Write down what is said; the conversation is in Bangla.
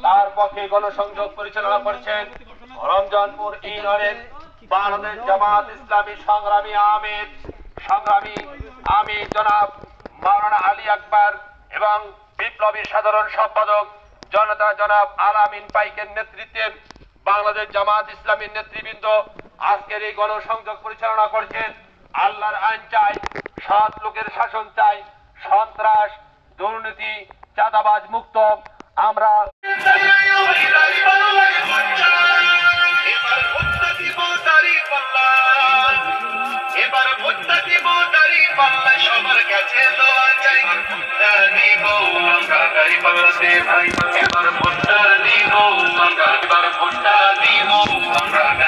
তার পক্ষে গণসংযোগ পরিচালনা করছেন রমজানপুর ইউনিয়নের বাংলাদেশ জামাত ইসলামী সংগ্রামী আমির জনাব মাওলানা আলী আকবর এবং বিপ্লবী সাধারণ সম্পাদক জনতা জনাব আলামিন পাইকের নেতৃত্বে বাংলাদেশ জামাত ইসলামীর নেতৃবৃন্দ আজকের এই গণসংযোগ পরিচালনা করছেন। আল্লাহর আইন চাই, সৎ লোকের শাসন চাই, সন্ত্রাস দুর্নীতি চাঁদাবাজ মুক্ত আমরা সবার কাছে দোয়া চাই, দিব আমরা গাড়ি পাল্লাতে ভাই, এবার ভোটটা দিব আমরা, এবার ভোটটা দিব আমরা।